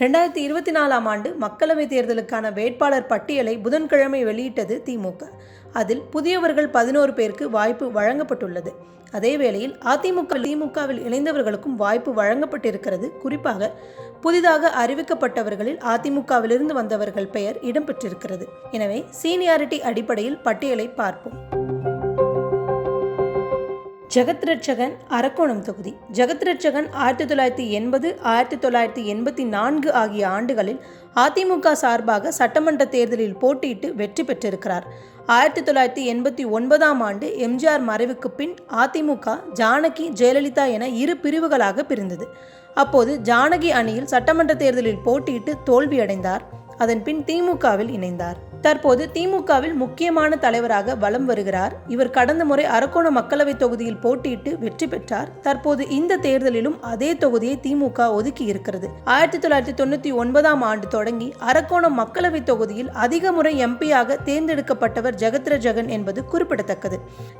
2024ஆம் ஆண்டு மக்களவைத் தேர்தலுக்கான வேட்பாளர் பட்டியலை புதன்கிழமை வெளியிட்டது திமுக. அதில் புதியவர்கள் 11 பேருக்கு வாய்ப்பு வழங்கப்பட்டுள்ளது. அதேவேளையில் திமுகவில் இணைந்தவர்களுக்கும் வாய்ப்பு வழங்கப்பட்டிருக்கிறது. குறிப்பாக புதிதாக அறிவிக்கப்பட்டவர்களில் அதிமுகவிலிருந்து வந்தவர்கள் பெயர் இடம்பெற்றிருக்கிறது. எனவே சீனியாரிட்டி அடிப்படையில் பட்டியலை பார்ப்போம். ஜெகத்ரட்சகன் அரக்கோணம் தொகுதி. ஜெகத்ரட்சகன் 1980, 1984 ஆகிய ஆண்டுகளில் அதிமுக சார்பாக சட்டமன்ற தேர்தலில் போட்டியிட்டு வெற்றி பெற்றிருக்கிறார். 1989ஆம் ஆண்டு எம்ஜிஆர் மறைவுக்கு பின் அதிமுக ஜானகி, ஜெயலலிதா என இரு பிரிவுகளாக பிரிந்தது. அப்போது ஜானகி அணியில் சட்டமன்ற தேர்தலில் போட்டியிட்டு தோல்வியடைந்தார். அதன் பின் திமுகவில் இணைந்தார். தற்போது திமுகவில் முக்கியமான தலைவராக வலம் வருகிறார். இவர் கடந்த முறை அரக்கோணம் மக்களவை தொகுதியில் போட்டியிட்டு வெற்றி பெற்றார். தற்போது இந்த தேர்தலிலும் அதே தொகுதியை திமுக ஒதுக்கி இருக்கிறது. 1999ஆம் ஆண்டு தொடங்கி அரக்கோணம் மக்களவை தொகுதியில் அதிக முறை எம்பியாக தேர்ந்தெடுக்கப்பட்டவர் ஜெகத்ரட்சகன் என்பது குறிப்பிடத்தக்கது.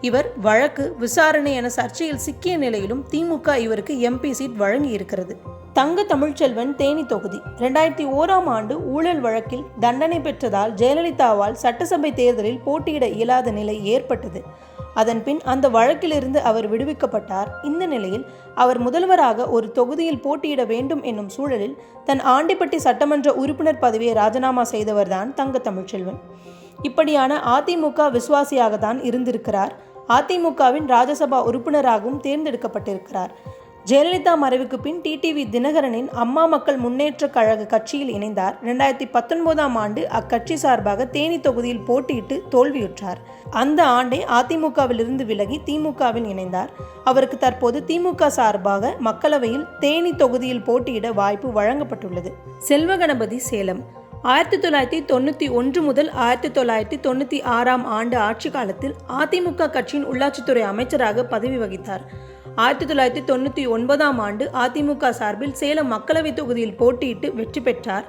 இவர் வழக்கு, விசாரணை என சர்ச்சையில் சிக்கிய நிலையிலும் திமுக இவருக்கு எம்பி சீட் வழங்கி இருக்கிறது. தங்க தமிழ்ச்செல்வன் தேனி தொகுதி. 2001ஆம் ஆண்டு ஊழல் வழக்கில் தண்டனை பெற்றதால் ஜெயலலிதாவால் சட்டசபை தேர்தலில் போட்டியிட இயலாத நிலை ஏற்பட்டது. அதன் பின் அந்த வழக்கிலிருந்து அவர் விடுவிக்கப்பட்டார். இந்த நிலையில் அவர் முதல்வராக ஒரு தொகுதியில் போட்டியிட வேண்டும் என்னும் சூழலில் தன் ஆண்டிப்பட்டி சட்டமன்ற உறுப்பினர் பதவியை ராஜினாமா செய்தவர்தான் தங்க தமிழ்ச்செல்வன். இப்படியான அதிமுக விசுவாசியாக தான் இருந்திருக்கிறார். அதிமுகவின் ராஜ்யசபா உறுப்பினராகவும் தேர்ந்தெடுக்கப்பட்டிருக்கிறார். ஜெயலலிதா மறைவுக்கு பின் டிடிவி தினகரனின் அம்மா மக்கள் முன்னேற்ற கழக கட்சியில் இணைந்தார். 2019ஆம் ஆண்டு அக்கட்சி சார்பாக தேனி தொகுதியில் போட்டியிட்டு தோல்வியுற்றார். அந்த ஆண்டே அதிமுகவிலிருந்து விலகி திமுகவில் இணைந்தார். அவருக்கு தற்போது திமுக சார்பாக மக்களவையில் தேனி தொகுதியில் போட்டியிட வாய்ப்பு வழங்கப்பட்டுள்ளது. செல்வகணபதி சேலம். 1991 முதல் 1996ஆம் ஆண்டு ஆட்சி காலத்தில் அதிமுக கட்சியின் உள்ளாட்சித்துறை அமைச்சராக பதவி வகித்தார். 1999ஆம் ஆண்டு அதிமுக சார்பில் சேலம் மக்களவை தொகுதியில் போட்டியிட்டு வெற்றி பெற்றார்.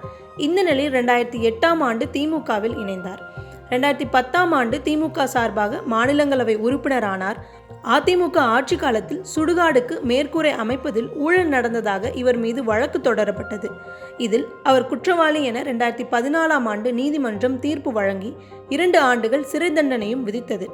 இந்த நிலையில் 2008ஆம் ஆண்டு திமுகவில் இணைந்தார். 2010ஆம் ஆண்டு திமுக சார்பாக மாநிலங்களவை உறுப்பினரானார். அதிமுக ஆட்சி காலத்தில் சுடுகாடுக்கு மேற்கூரை அமைப்பதில் ஊழல் நடந்ததாக இவர் மீது வழக்கு தொடரப்பட்டது. இதில் அவர் குற்றவாளி என 2014ஆம் ஆண்டு நீதிமன்றம் தீர்ப்பு வழங்கி 2 ஆண்டுகள் சிறை தண்டனையும் விதித்தது.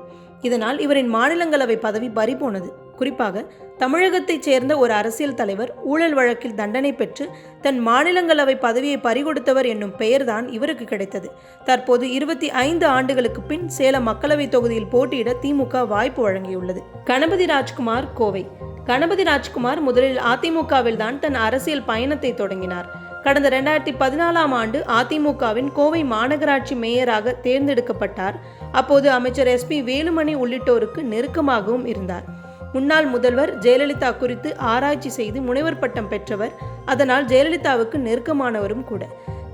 இதனால் இவரின் மாநிலங்களவை பதவி பறிபோனது. குறிப்பாக தமிழகத்தைச் சேர்ந்த ஒரு அரசியல் தலைவர் ஊழல் வழக்கில் தண்டனை பெற்று தன் மாநிலங்களவை பதவியை பறிகொடுத்தவர் என்னும் பெயர்தான் இவருக்கு கிடைத்தது. தற்போது 25 ஆண்டுகளுக்கு பின் சேலம் மக்களவை தொகுதியில் போட்டியிட திமுக வாய்ப்பு வழங்கியுள்ளது. கணபதி ராஜ்குமார் கோவை. கணபதி ராஜ்குமார் முதலில் அதிமுகவில் தான் தன் அரசியல் பயணத்தை தொடங்கினார். கடந்த 2014ஆம் ஆண்டு அதிமுகவின் கோவை மாநகராட்சி மேயராக தேர்ந்தெடுக்கப்பட்டார். அப்போது அமைச்சர் SP வேலுமணி உள்ளிட்டோருக்கு நெருக்கமாகவும் இருந்தார். முன்னாள் முதல்வர் ஜெயலலிதா குறித்து ஆராய்ச்சி செய்து முனைவர் பட்டம் பெற்றவர். அதனால் ஜெயலலிதாவுக்கு நெருக்கமானவரும் கூட.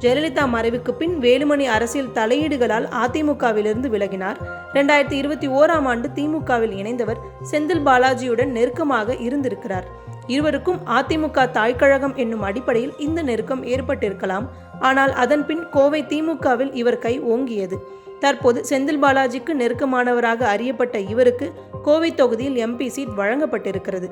ஜெயலலிதா மறைவுக்கு பின் வேலுமணி அரசியல் தலையீடுகளால் அதிமுகவிலிருந்து விலகினார். 2021ஆம் ஆண்டு திமுகவில் இணைந்தவர் செந்தில் பாலாஜியுடன் நெருக்கமாக இருந்திருக்கிறார். இருவருக்கும் அதிமுக தாய்க்கழகம் என்னும் அடிப்படையில் இந்த நெருக்கம் ஏற்பட்டிருக்கலாம். ஆனால் அதன் பின் கோவை திமுகவில் இவர் கை ஓங்கியது. தற்போது செந்தில் பாலாஜிக்கு நெருக்கமானவராக அறியப்பட்ட இவருக்கு கோவை தொகுதியில் எம்பி சீட் வழங்கப்பட்டிருக்கிறது.